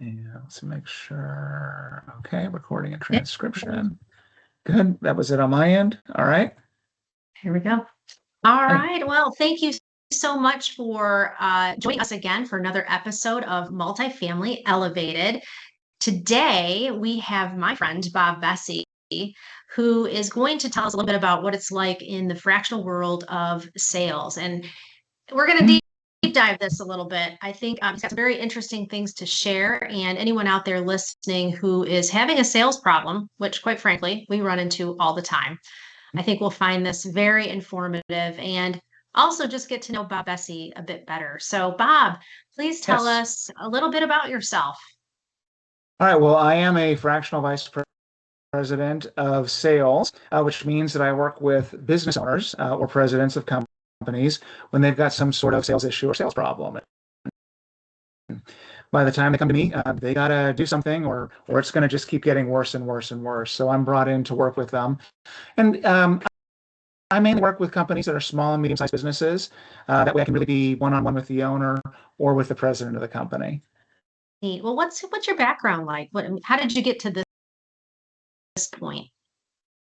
And let's make sure. Okay, recording and transcription. Good. That was it on my end. All right. Here we go. All Hey. right. Well, thank you so much for joining us again for another episode of Multifamily Elevated. Today, we have my friend, Bob Besse, who is going to tell us a little bit about what it's like in the fractional world of sales. And we're going to deep dive this a little bit. I think he's got some very interesting things to share. And anyone out there listening who is having a sales problem, which quite frankly, we run into all the time, I think we'll find this very informative and also just get to know Bob Besse a bit better. So, Bob, please tell Yes. us a little bit about yourself. All right. Well, I am a fractional vice president of sales, which means that I work with business owners or presidents of companies when they've got some sort of sales issue or sales problem. By the time they come to me, they got to do something or it's going to just keep getting worse and worse and worse. So I'm brought in to work with them. And I mainly work with companies that are small and medium-sized businesses. That way I can really be one-on-one with the owner or with the president of the company. Neat. Well, what's your background like? How did you get to this point?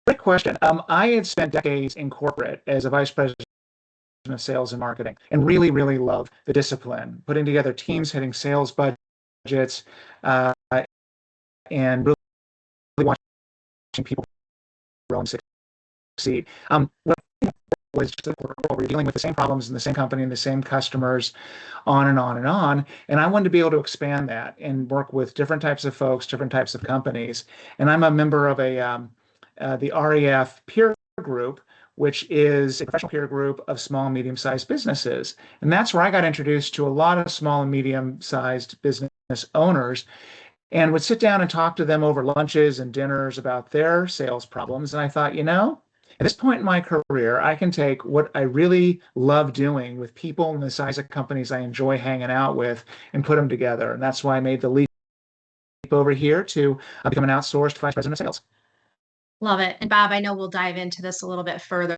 Great question. I had spent decades in corporate as a vice president of sales and marketing and really, really love the discipline, putting together teams, hitting sales budgets, and really watching people grow and succeed. Was just a corporate world. We're dealing with the same problems in the same company and the same customers, on and on and on. And I wanted to be able to expand that and work with different types of folks, different types of companies. And I'm a member of the REF peer group, which is a professional peer group of small and medium-sized businesses. And that's where I got introduced to a lot of small and medium-sized business owners and would sit down and talk to them over lunches and dinners about their sales problems. And I thought, at this point in my career, I can take what I really love doing with people and the size of companies I enjoy hanging out with and put them together. And that's why I made the leap over here to become an outsourced vice president of sales. Love it. And Bob, I know we'll dive into this a little bit further.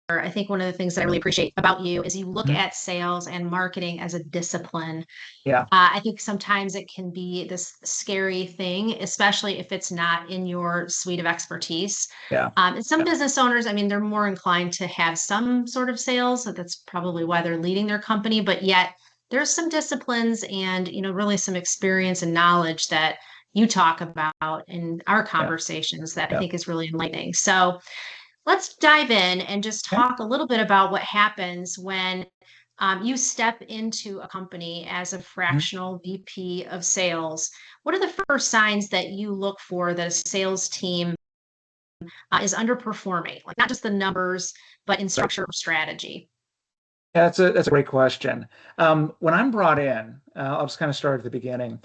I think one of the things that I really appreciate about you is you look at sales and marketing as a discipline. Yeah. I think sometimes it can be this scary thing, especially if it's not in your suite of expertise. Yeah. And some business owners, I mean, they're more inclined to have some sort of sales. So that's probably why they're leading their company. But yet there's some disciplines and, really some experience and knowledge that you talk about in our conversations that I think is really enlightening. So let's dive in and just talk a little bit about what happens when you step into a company as a fractional VP of sales. What are the first signs that you look for that a sales team is underperforming? Like not just the numbers, but in structure or strategy. Yeah, that's a great question. When I'm brought in, I'll just kind of start at the beginning.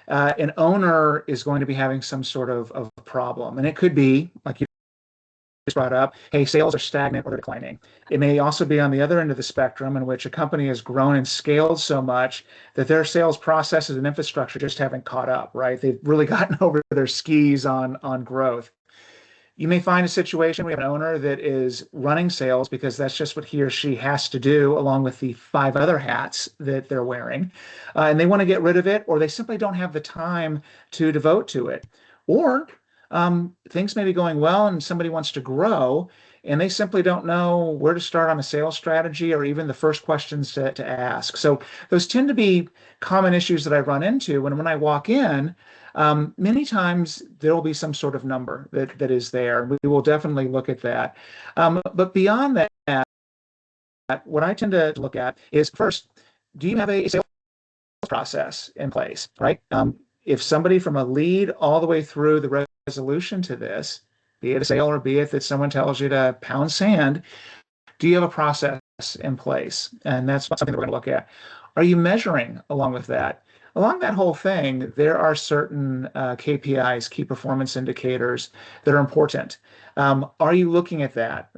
An owner is going to be having some sort of problem, and it could be like you just brought up, hey, sales are stagnant or declining. It may also be on the other end of the spectrum in which a company has grown and scaled so much that their sales processes and infrastructure just haven't caught up, right? They've really gotten over their skis on growth. You may find a situation where you have an owner that is running sales because that's just what he or she has to do, along with the 5 other hats that they're wearing. And they want to get rid of it, or they simply don't have the time to devote to it. Or things may be going well and somebody wants to grow and they simply don't know where to start on a sales strategy or even the first questions to ask. So those tend to be common issues that I run into when I walk in. Many times there will be some sort of number that is there. We will definitely look at that. But beyond that, what I tend to look at is first, do you have a sales process in place, right? If somebody from a lead all the way through the resolution to this, be it a sale or be it that someone tells you to pound sand, do you have a process in place? And that's something that we're going to look at. Are you measuring along with that? Along that whole thing, there are certain KPIs, key performance indicators, that are important. Are you looking at that?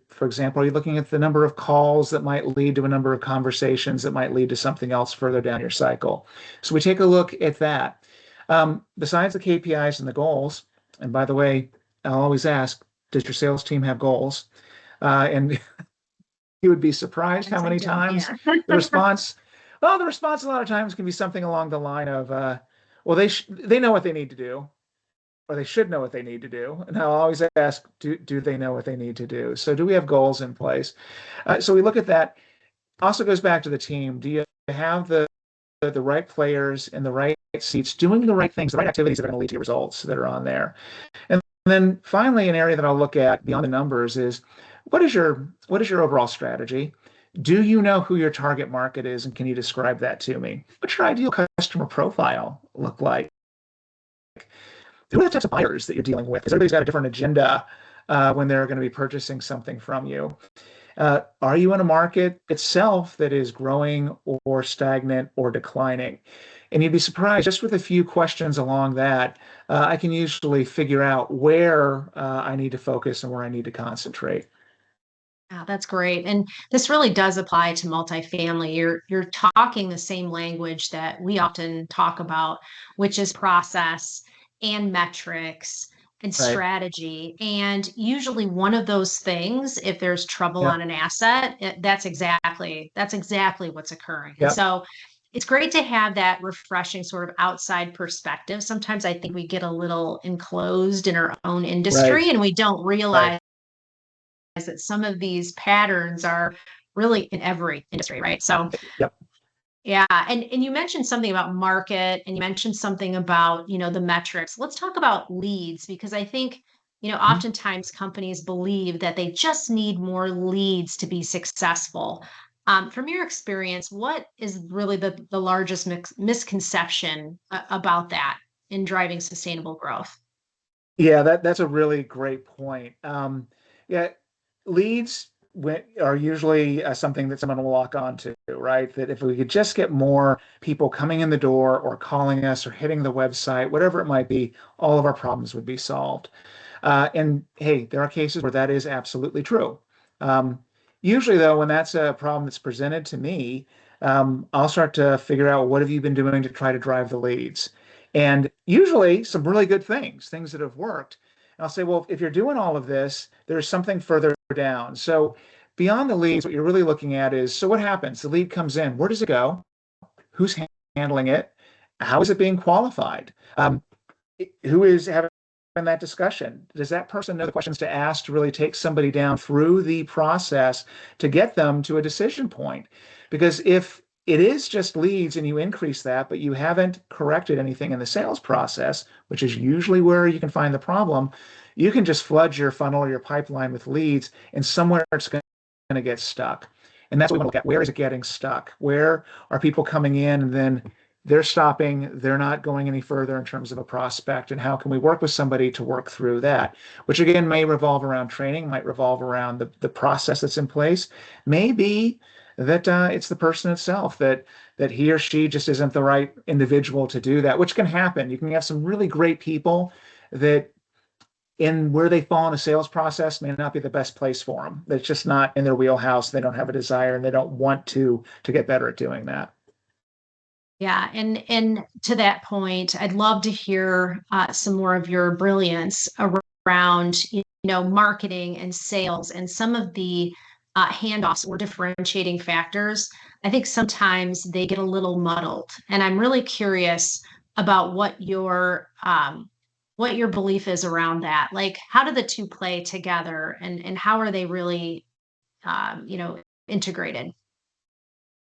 For example, are you looking at the number of calls that might lead to a number of conversations that might lead to something else further down your cycle? So we take a look at that. Besides the KPIs and the goals, and by the way, I'll always ask, does your sales team have goals? And you would be surprised how many times the response Well, the response a lot of times can be something along the line of, well, they know what they need to do, or they should know what they need to do. And I'll always ask, do they know what they need to do? So do we have goals in place? So we look at that. Also goes back to the team. Do you have the right players in the right seats doing the right things, the right activities that are going to lead to results that are on there? And then finally, an area that I'll look at beyond the numbers is what is your overall strategy? Do you know who your target market is, and can you describe that to me? What's your ideal customer profile look like? Who are the types of buyers that you're dealing with? Because everybody's got a different agenda when they're going to be purchasing something from you. Are you in a market itself that is growing or stagnant or declining? And you'd be surprised, just with a few questions along that, I can usually figure out where I need to focus and where I need to concentrate. Yeah, that's great. And this really does apply to multifamily. You're talking the same language that we often talk about, which is process and metrics and Right. strategy. And usually one of those things, if there's trouble Yep. on an asset, that's exactly what's occurring. And Yep. so it's great to have that refreshing sort of outside perspective. Sometimes I think we get a little enclosed in our own Right. industry and we don't Right. realize that some of these patterns are really in every industry, right? So Yep. yeah, and you mentioned something about market and you mentioned something about, the metrics. Let's talk about leads because I think, Mhm. oftentimes companies believe that they just need more leads to be successful. From your experience, what is really the largest misconception about that in driving sustainable growth? Yeah, that's a really great point. Yeah, leads are usually something that someone will lock on to, right? That if we could just get more people coming in the door or calling us or hitting the website, whatever it might be, all of our problems would be solved. And hey, there are cases where that is absolutely true. Um, Usually, though, when that's a problem that's presented to me, I'll start to figure out what have you been doing to try to drive the leads. And usually, some really good things that have worked. And I'll say, well, if you're doing all of this, there's something further down. So beyond the leads, what you're really looking at is, so what happens? The lead comes in. Where does it go? Who's handling it? How is it being qualified? Who is having that discussion? Does that person know the questions to ask to really take somebody down through the process to get them to a decision point? Because if it is just leads and you increase that, but you haven't corrected anything in the sales process, which is usually where you can find the problem, you can just flood your funnel or your pipeline with leads, and somewhere it's going to get stuck. And that's what we want to look at. Where is it getting stuck? Where are people coming in and then they're stopping, they're not going any further in terms of a prospect, and how can we work with somebody to work through that, which again may revolve around training, might revolve around the process that's in place, maybe that it's the person itself that he or she just isn't the right individual to do that, which can happen. You can have some really great people that in where they fall in a sales process may not be the best place for them. It's just not in their wheelhouse. They don't have a desire and they don't want to get better at doing that. Yeah, and to that point, I'd love to hear some more of your brilliance around, marketing and sales and some of the handoffs or differentiating factors. I think sometimes they get a little muddled, and I'm really curious about what your belief is around that. Like, how do the two play together, and how are they really, integrated?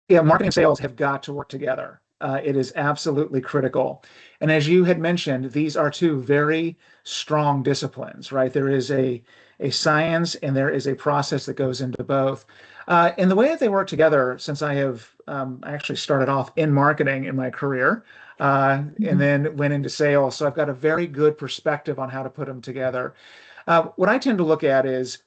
Yeah, marketing and sales have got to work together. It is absolutely critical. And as you had mentioned, these are two very strong disciplines, right? There is a science and there is a process that goes into both. And the way that they work together, since I actually started off in marketing in my career, and Mhm. then went into sales, so I've got a very good perspective on how to put them together. What I tend to look at is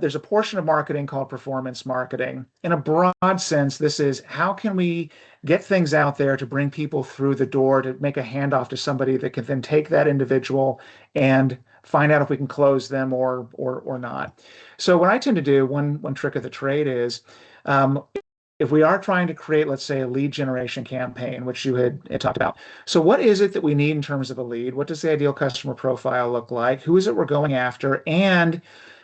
there's a portion of marketing called performance marketing. In a broad sense, this is how can we get things out there to bring people through the door to make a handoff to somebody that can then take that individual and find out if we can close them or not. So what I tend to do, one trick of the trade is um, if we are trying to create, let's say, a lead generation campaign, which you had talked about. So what is it that we need in terms of a lead? What does the ideal customer profile look like? Who is it we're going after? And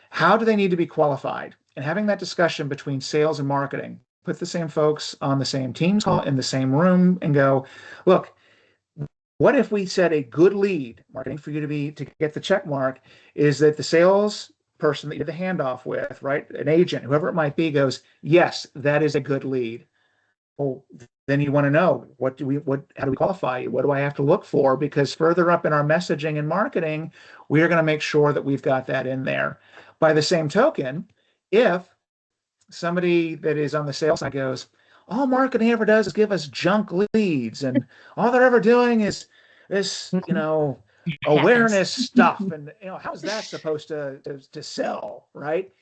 how do they need to be qualified? And having that discussion between sales and marketing. put the same folks on the same Teams call in the same room and go, look, what if we set a good lead marketing for you to get the check mark is that the sales person that you did the handoff with, right? An agent, whoever it might be, goes, yes, that is a good lead. Well, then you want to know how do we qualify you? What do I have to look for? Because further up in our messaging and marketing, we are going to make sure that we've got that in there. By the same token, if somebody that is on the sales side goes, all marketing ever does is give us junk leads, and all they're ever doing is this, It happens. awareness stuff. And how is that supposed to sell, right?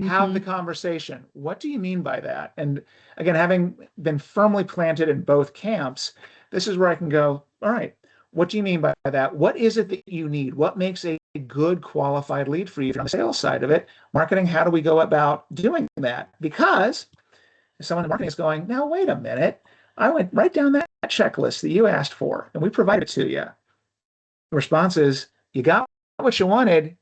Have the Mhm. conversation. What do you mean by that? And again, having been firmly planted in both camps, this is where I can go, all right, what do you mean by that? What is it that you need? What makes a good qualified lead for you if you're on the sales side of it? Marketing, how do we go about doing that? Because someone in marketing is going, now, wait a minute. I went right down that checklist that you asked for, and we provided it to you. The response is, you got what you wanted.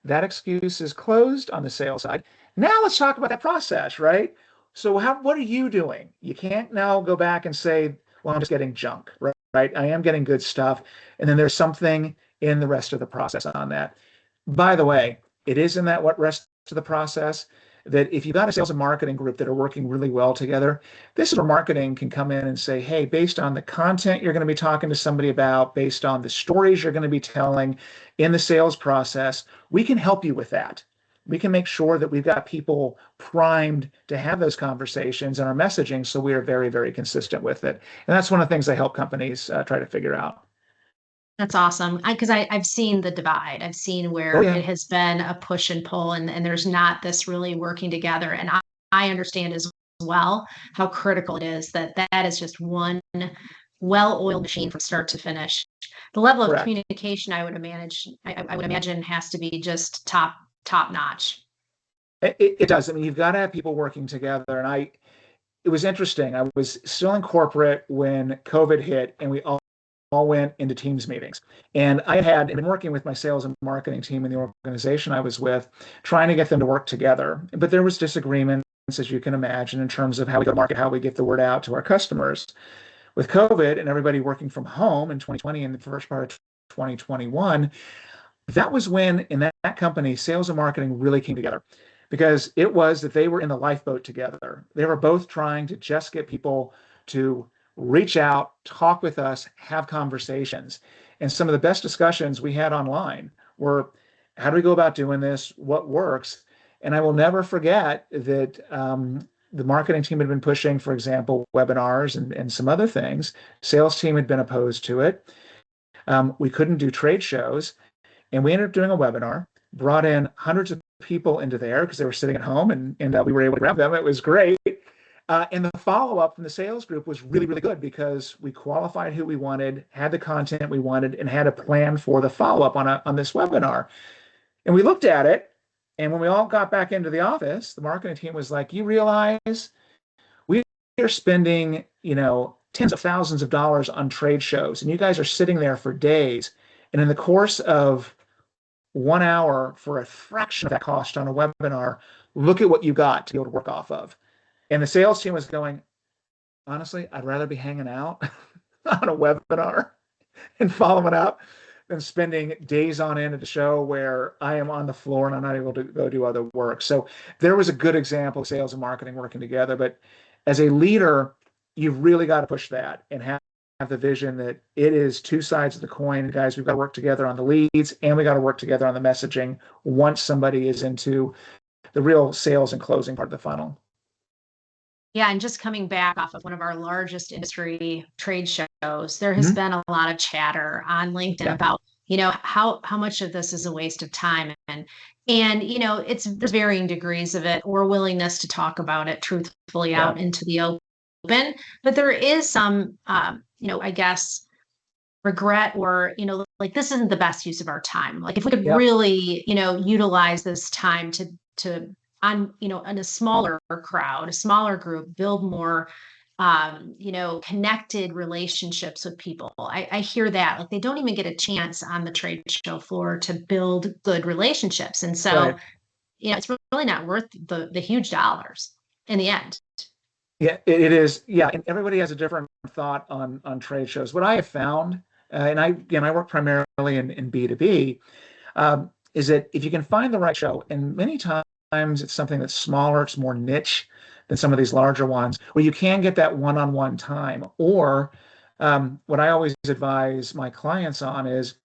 That excuse is closed on the sales side. Now let's talk about that process, right? So what are you doing? You can't now go back and say, well, I'm just getting junk, right? I am getting good stuff. And then there's something in the rest of the process on that. By the way, it is in that what rest of the process that if you've got a sales and marketing group that are working really well together, this is where marketing can come in and say, hey, based on the content you're going to be talking to somebody about, based on the stories you're going to be telling in the sales process, we can help you with that. We can make sure that we've got people primed to have those conversations in our messaging so we are very, very consistent with it. And that's one of the things I help companies try to figure out. That's awesome. I've seen the divide. I've seen Oh, where yeah, it has been a push and pull, and there's not this really working together. And I understand as well how critical it is that that is just one well-oiled machine from start to finish. The level of correct. communication I would imagine has to be just top notch. It does. I mean, you've got to have people working together. And it was interesting. I was still in corporate when COVID hit, and we all went into Teams meetings. And I had been working with my sales and marketing team in the organization I was with, trying to get them to work together. But there was disagreements, as you can imagine, in terms of how we go to market, how we get the word out to our customers. With COVID and everybody working from home in 2020 and the first part of 2021, that was when in that company, sales and marketing really came together because it was that they were in the lifeboat together. They were both trying to just get people to reach out, talk with us, have conversations. And some of the best discussions we had online were, how do we go about doing this? What works? And I will never forget that the marketing team had been pushing, for example, webinars and some other things. Sales team had been opposed to it. We couldn't do trade shows. And we ended up doing a webinar, brought in hundreds of people into there because they were sitting at home, and we were able to grab them. It was great. And the follow up from the sales group was really, really good because we qualified who we wanted, had the content we wanted, and had a plan for the follow up on this webinar. And we looked at it. And when we all got back into the office, the marketing team was like, you realize we are spending, tens of thousands of dollars on trade shows, and you guys are sitting there for days. And in the course of 1 hour for a fraction of that cost on a webinar, look at what you got to be able to work off of. And the sales team was going, honestly, I'd rather be hanging out on a webinar and following up than spending days on end at a show where I am on the floor and I'm not able to go do other work. So there was a good example of sales and marketing working together. But as a leader, you've really got to push that and have the vision that it is two sides of the coin. Guys, we've got to work together on the leads and we got to work together on the messaging once somebody is into the real sales and closing part of the funnel. Yeah, and just coming back off of one of our largest industry trade shows, there has Mm-hmm. been a lot of chatter on LinkedIn Yeah. about, how much of this is a waste of time and there's varying degrees of it or willingness to talk about it truthfully Yeah. out into the open. But there is some I guess regret or, like this isn't the best use of our time. Like if we could Yep. really, utilize this time to on, in a smaller crowd, a smaller group, build more connected relationships with people. I hear that. Like they don't even get a chance on the trade show floor to build good relationships. And so, Right. it's really not worth the huge dollars in the end. Yeah, it is. Yeah, and everybody has a different thought on trade shows. What I have found, and I work primarily in B2B, is that if you can find the right show, and many times it's something that's smaller, it's more niche than some of these larger ones, where you can get that one-on-one time. Or what I always advise my clients on is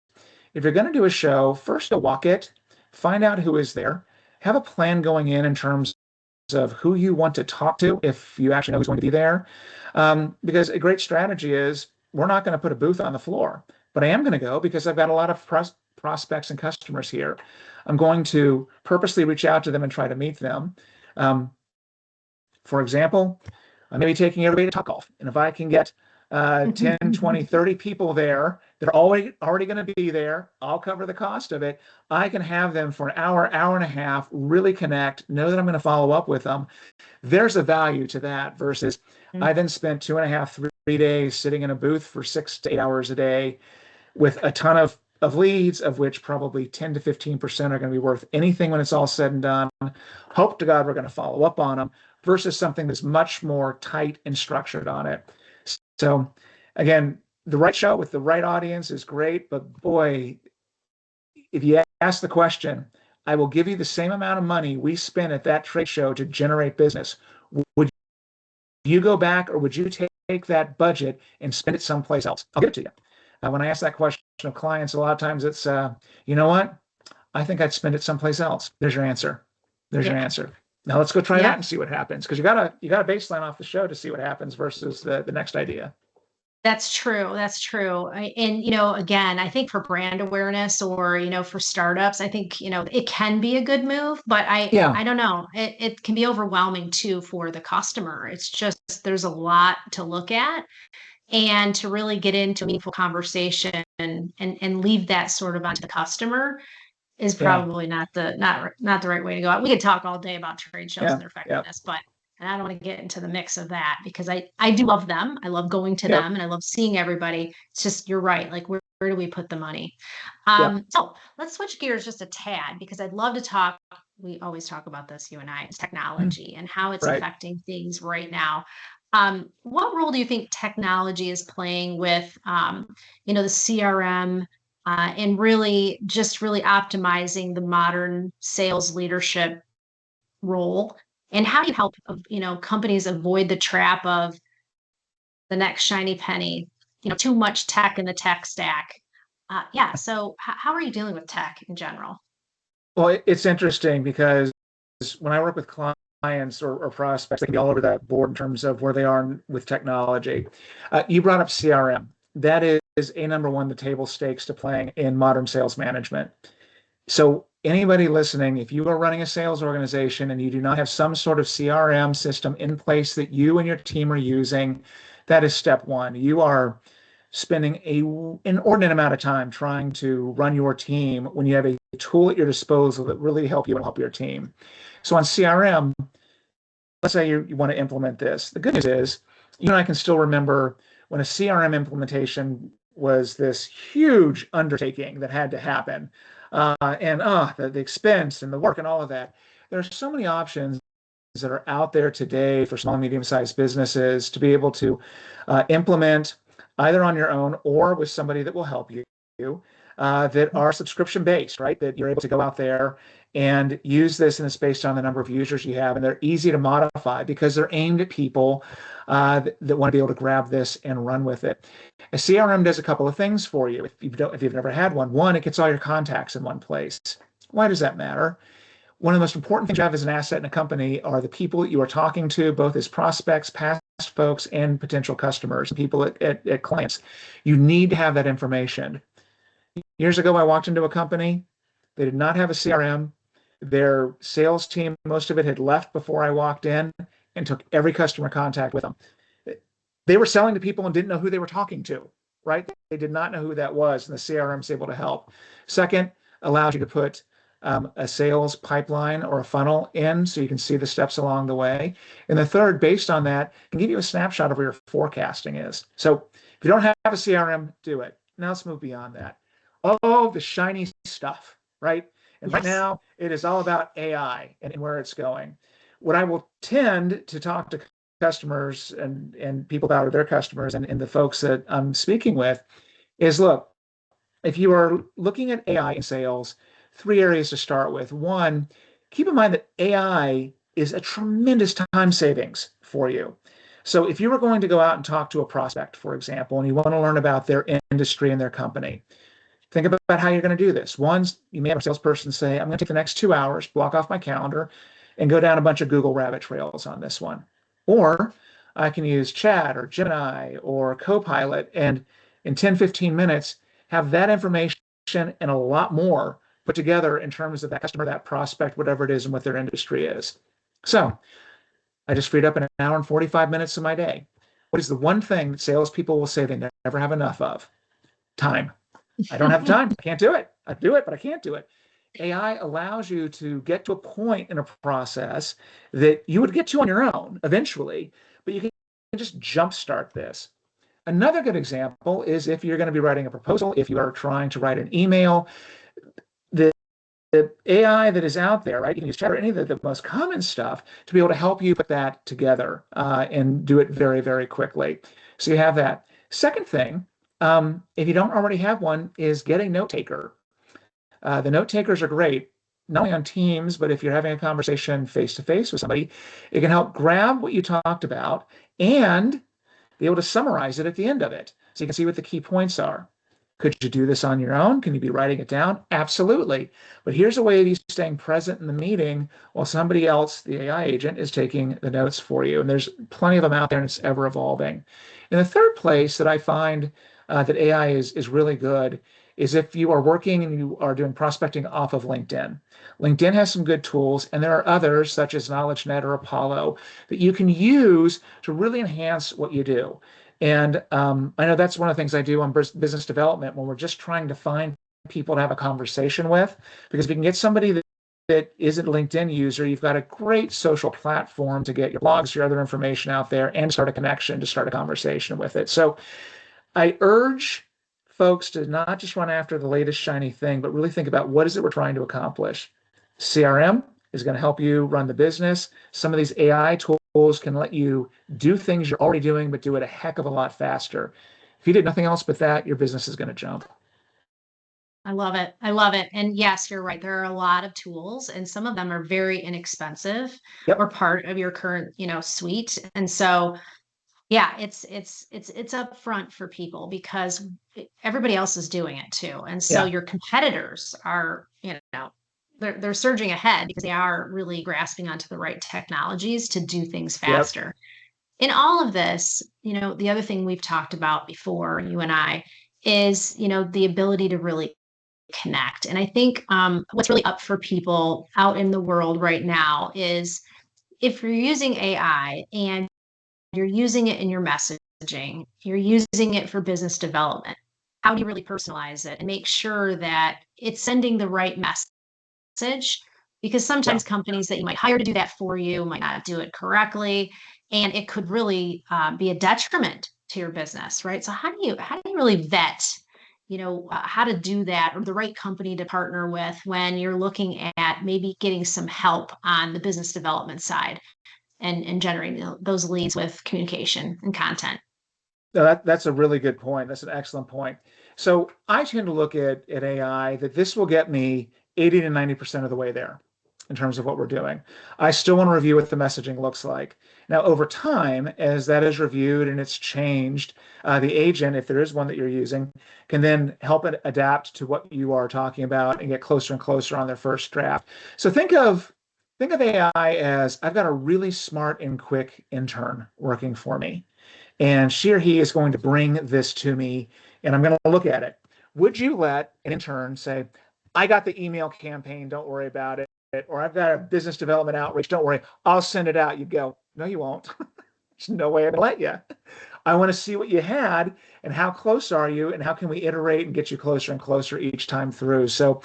if you're going to do a show, first go walk it, find out who is there, have a plan going in terms of who you want to talk to if you actually know who's going to be there. Because a great strategy is we're not going to put a booth on the floor, but I am going to go because I've got a lot of prospects and customers here. I'm going to purposely reach out to them and try to meet them. Um, for example, I may be taking everybody to Topgolf. And if I can get 10, 20, 30 people there that are already going to be there, I'll cover the cost of it. I can have them for an hour, hour and a half, really connect, know that I'm going to follow up with them. There's a value to that versus I then spent 2.5, 3 days sitting in a booth for 6 to 8 hours a day with a ton of leads, of which probably 10 to 15% are going to be worth anything when it's all said and done. Hope to God we're going to follow up on them versus something that's much more tight and structured on it. So again, the right show with the right audience is great, but boy, if you ask the question, I will give you the same amount of money we spent at that trade show to generate business. Would you go back or would you take that budget and spend it someplace else? I'll give it to you. When I ask that question of clients, a lot of times it's, you know what? I think I'd spend it someplace else. There's your answer. There's your answer. Now let's go try that and see what happens. Because you got a baseline off the show to see what happens versus the next idea. That's true. That's true. And, again, I think for brand awareness or, for startups, I think, it can be a good move, but Yeah. I don't know. It can be overwhelming too for the customer. It's just, there's a lot to look at and to really get into a meaningful conversation and leave that sort of onto the customer is Yeah. probably not the right way to go. We could talk all day about trade shows and Yeah. their Yeah. effectiveness, but and I don't want to get into the mix of that because I do love them. I love going to Yep. them and I love seeing everybody. It's just you're right. Like where do we put the money? Yep. So let's switch gears just a tad because I'd love to talk. We always talk about this, you and I, technology and how it's Right. affecting things right now. What role do you think technology is playing with, the CRM and really optimizing the modern sales leadership role? And how do you help, companies avoid the trap of the next shiny penny, too much tech in the tech stack? Yeah. So how are you dealing with tech in general? Well, it's interesting because when I work with clients or prospects, they can be all over that board in terms of where they are with technology. You brought up CRM. That is a number one, the table stakes to playing in modern sales management. So anybody listening, if you are running a sales organization and you do not have some sort of CRM system in place that you and your team are using, that is step one. You are spending an inordinate amount of time trying to run your team when you have a tool at your disposal that really help you and help your team. So on CRM, let's say you want to implement this. The good news is you and I can still remember when a CRM implementation was this huge undertaking that had to happen. The expense and the work and all of that. There are so many options that are out there today for small and medium-sized businesses to be able to implement either on your own or with somebody that will help you that are subscription based, right? That you're able to go out there and use this, and it's based on the number of users you have, and they're easy to modify because they're aimed at people that want to be able to grab this and run with it. A CRM does a couple of things for you if you've never had one. One, it gets all your contacts in one place. Why does that matter? One of the most important things you have as an asset in a company are the people that you are talking to, both as prospects, past folks, and potential customers, people at clients. You need to have that information. Years ago, I walked into a company. They did not have a CRM. Their sales team, most of it had left before I walked in and took every customer contact with them. They were selling to people and didn't know who they were talking to, right? They did not know who that was, and the CRM is able to help. Second, allows you to put a sales pipeline or a funnel in so you can see the steps along the way. And the third, based on that, can give you a snapshot of where your forecasting is. So if you don't have a CRM, do it. Now let's move beyond that. Oh, the shiny stuff, right? And right Yes. now, it is all about AI and where it's going. What I will tend to talk to customers and people that are their customers and the folks that I'm speaking with is, look, if you are looking at AI in sales, three areas to start with. One, keep in mind that AI is a tremendous time savings for you. So if you were going to go out and talk to a prospect, for example, and you want to learn about their industry and their company, think about how you're going to do this. One, you may have a salesperson say, I'm going to take the next 2 hours, block off my calendar, and go down a bunch of Google rabbit trails on this one. Or I can use Chat or Gemini or Copilot, and in 10, 15 minutes, have that information and a lot more put together in terms of that customer, that prospect, whatever it is, and what their industry is. So I just freed up an hour and 45 minutes of my day. What is the one thing that salespeople will say they never have enough of? Time. I don't have time. I can't do it. I do it, but I can't do it. AI allows you to get to a point in a process that you would get to on your own eventually, but you can just jumpstart this. Another good example is if you're going to be writing a proposal, if you are trying to write an email, the, the AI that is out there, right? You can use Chat or any of the most common stuff to be able to help you put that together and do it very, very quickly. So you have that. Second thing, if you don't already have one, is get a note taker. The note takers are great, not only on Teams, but if you're having a conversation face to face with somebody, it can help grab what you talked about and be able to summarize it at the end of it. So you can see what the key points are. Could you do this on your own? Can you be writing it down? Absolutely. But here's a way of you staying present in the meeting while somebody else, the AI agent, is taking the notes for you. And there's plenty of them out there, and it's ever evolving. And the third place that I find that AI is really good is if you are working and you are doing prospecting off of LinkedIn. LinkedIn has some good tools, and there are others such as KnowledgeNet or Apollo that you can use to really enhance what you do. And I know that's one of the things I do on business development when we're just trying to find people to have a conversation with, because if you can get somebody that isn't a LinkedIn user, you've got a great social platform to get your blogs, your other information out there, and start a connection to start a conversation with it. So I urge folks to not just run after the latest shiny thing, but really think about what is it we're trying to accomplish. CRM is going to help you run the business. Some of these AI tools can let you do things you're already doing, but do it a heck of a lot faster. If you did nothing else but that, your business is going to jump. I love it. I love it. And yes, you're right. There are a lot of tools, and some of them are very inexpensive Yep. or part of your current, suite. And so, yeah, it's upfront for people because everybody else is doing it too. And so Yeah. your competitors are, they're surging ahead because they are really grasping onto the right technologies to do things Yep. faster. In all of this, the other thing we've talked about before, you and I, is, the ability to really connect. And I think what's really up for people out in the world right now is if you're using AI and you're using it in your messaging, you're using it for business development, how do you really personalize it and make sure that it's sending the right message? Because Yeah. sometimes companies that you might hire to do that for you might not do it correctly, and it could really be a detriment to your business, right? So how do you really vet, how to do that, or the right company to partner with when you're looking at maybe getting some help on the business development side and generating those leads with communication and content? No, that's a really good point. That's an excellent point. So I tend to look at AI that this will get me 80 to 90% of the way there in terms of what we're doing. I still want to review what the messaging looks like. Now, over time, as that is reviewed and it's changed, the agent, if there is one that you're using, can then help it adapt to what you are talking about and get closer and closer on their first draft. So think of AI as I've got a really smart and quick intern working for me, and she or he is going to bring this to me, and I'm going to look at it. Would you let an intern say, I got the email campaign, don't worry about it, or I've got a business development outreach, don't worry, I'll send it out? You go, no, you won't. There's no way I'm going to let you. I want to see what you had and how close are you and how can we iterate and get you closer and closer each time through. So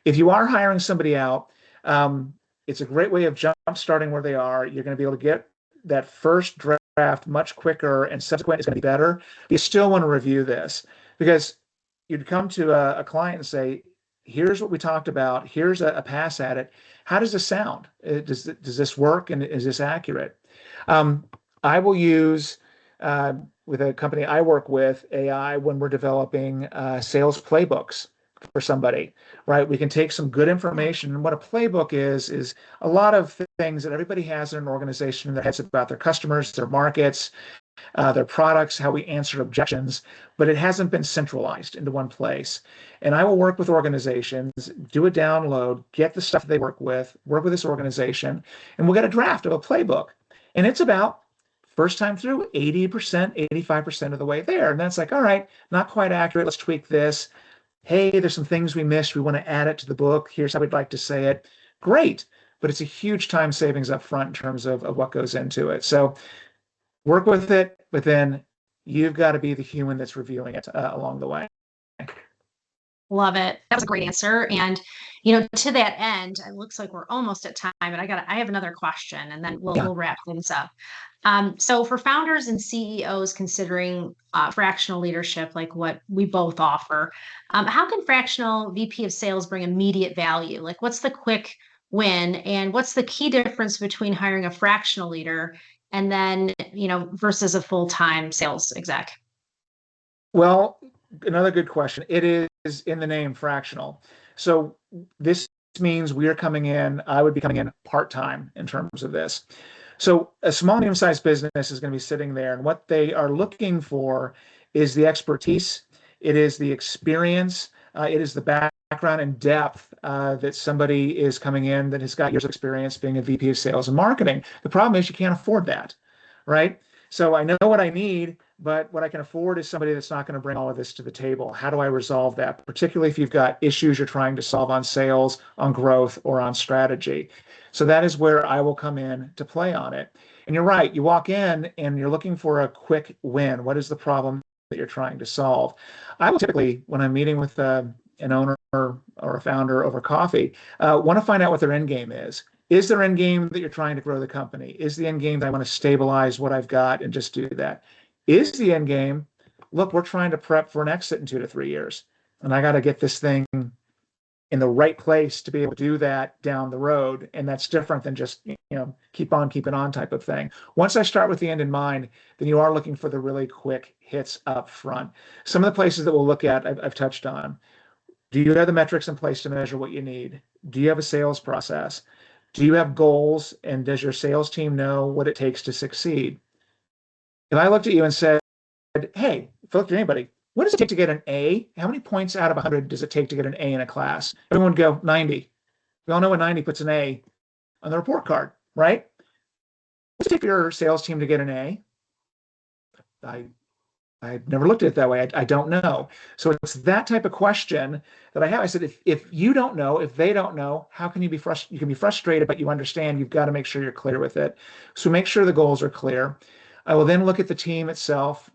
if you are hiring somebody out, it's a great way of jump starting where they are. You're going to be able to get that first draft much quicker, and subsequent is going to be better. But you still want to review this, because you'd come to a client and say, here's what we talked about. Here's a pass at it. How does this sound? Does this work? And is this accurate? Um, I will use with a company I work with AI when we're developing sales playbooks for somebody, right? We can take some good information. And what a playbook is a lot of things that everybody has in an organization in their heads about their customers, their markets, their products, how we answer objections, but it hasn't been centralized into one place. And I will work with organizations, do a download, get the stuff they work with this organization, and we'll get a draft of a playbook. And it's about first time through 80%, 85% of the way there. And that's like, all right, not quite accurate. Let's tweak this. Hey, there's some things we missed. We want to add it to the book. Here's how we'd like to say it. Great. But it's a huge time savings up front in terms of what goes into it. So work with it, but then you've got to be the human that's reviewing it along the way. Love it. That was a great answer. And, to that end, it looks like we're almost at time, but I have another question and then Yeah. we'll wrap things up. So for founders and CEOs considering fractional leadership, like what we both offer, how can fractional VP of sales bring immediate value? Like what's the quick win and what's the key difference between hiring a fractional leader and then, versus a full-time sales exec? Well, another good question. It is in the name fractional. So this means I would be coming in part-time in terms of this. So a small, medium-sized business is going to be sitting there, and what they are looking for is the expertise, it is the experience, it is the background and depth that somebody is coming in that has got years of experience being a VP of sales and marketing. The problem is you can't afford that, right? So I know what I need, but what I can afford is somebody that's not going to bring all of this to the table. How do I resolve that? Particularly if you've got issues you're trying to solve on sales, on growth, or on strategy. So that is where I will come in to play on it. And you're right, you walk in and you're looking for a quick win. What is the problem that you're trying to solve? I will typically, when I'm meeting with an owner or a founder over coffee, want to find out what their end game is. Is there end game that you're trying to grow the company? Is the end game that I want to stabilize what I've got and just do that? Is the end game, look, we're trying to prep for an exit in 2 to 3 years, and I got to get this thing in the right place to be able to do that down the road. And that's different than just, keep on keeping on type of thing. Once I start with the end in mind, then you are looking for the really quick hits up front. Some of the places that we'll look at, I've touched on. Do you have the metrics in place to measure what you need? Do you have a sales process? Do you have goals? And does your sales team know what it takes to succeed? If I looked at you and said, hey, if I looked at anybody, what does it take to get an A? How many points out of 100 does it take to get an A in a class? Everyone would go 90. We all know what 90 puts an A on the report card, right? What does it take for your sales team to get an A? I've never looked at it that way. I don't know. So it's that type of question that I have. I said, if you don't know, if they don't know, how can you be frustrated? You can be frustrated, but you understand you've got to make sure you're clear with it. So make sure the goals are clear. I will then look at the team itself.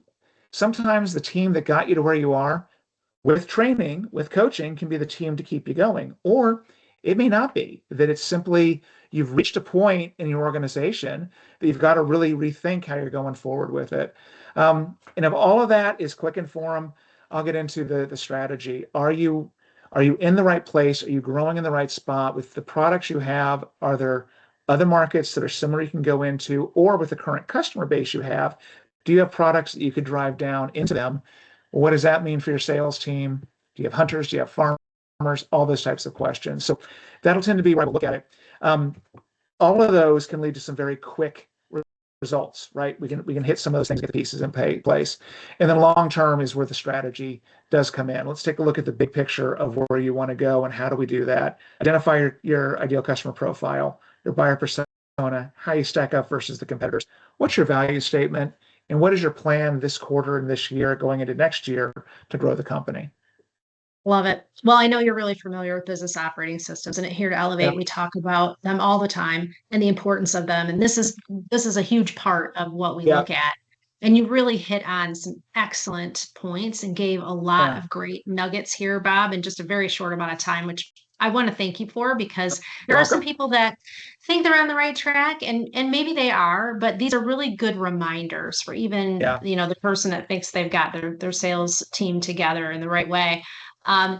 Sometimes the team that got you to where you are with training, with coaching, can be the team to keep you going. Or it may not be, that it's simply you've reached a point in your organization that you've got to really rethink how you're going forward with it. And if all of that is clicking for them, I'll get into the strategy. Are you in the right place? Are you growing in the right spot with the products you have? Are there other markets that are similar you can go into, or with the current customer base you have, do you have products that you could drive down into them? What does that mean for your sales team? Do you have hunters? Do you have farmers? All those types of questions. So that'll tend to be where I look at it. All of those can lead to some very quick results, right? We can hit some of those things, get the pieces in place. And then long term is where the strategy does come in. Let's take a look at the big picture of where you want to go and how do we do that. Identify your ideal customer profile, your buyer persona, how you stack up versus the competitors. What's your value statement? And what is your plan this quarter and this year going into next year to grow the company? Love it. Well, I know you're really familiar with business operating systems, and at Here to Elevate, Yeah. we talk about them all the time and the importance of them. And this is a huge part of what we Yeah. look at. And you really hit on some excellent points and gave a lot Yeah. of great nuggets here, Bob, in just a very short amount of time, which I want to thank you for, because there You're are some welcome. people that think they're on the right track, and maybe they are, but these are really good reminders for even, Yeah. the person that thinks they've got their sales team together in the right way.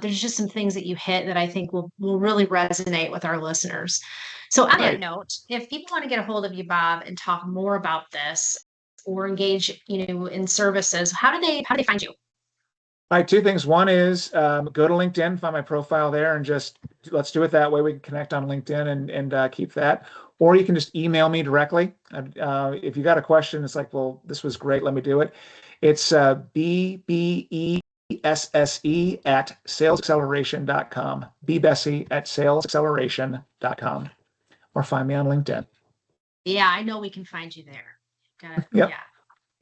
There's just some things that you hit that I think will really resonate with our listeners. So on that Great. note, if people want to get a hold of you, Bob, and talk more about this, or engage, in services, how do they find you? All right, two things. One is go to LinkedIn, find my profile there, and just let's do it that way. We can connect on LinkedIn and keep that. Or you can just email me directly. If you got a question, it's like, well, this was great. Let me do it. It's BBESSE at salesacceleration.com. Besse at salesacceleration.com. Or find me on LinkedIn. Yeah, I know we can find you there. Yep. Yeah,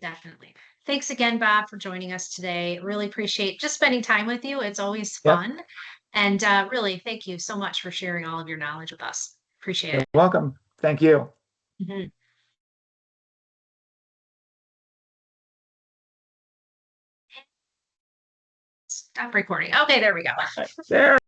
definitely. Thanks again, Bob, for joining us today. Really appreciate just spending time with you. It's always Yep. fun. And really, thank you so much for sharing all of your knowledge with us. Appreciate You're it. welcome. Thank you. Mhm. Stop recording. Okay, there we go. There.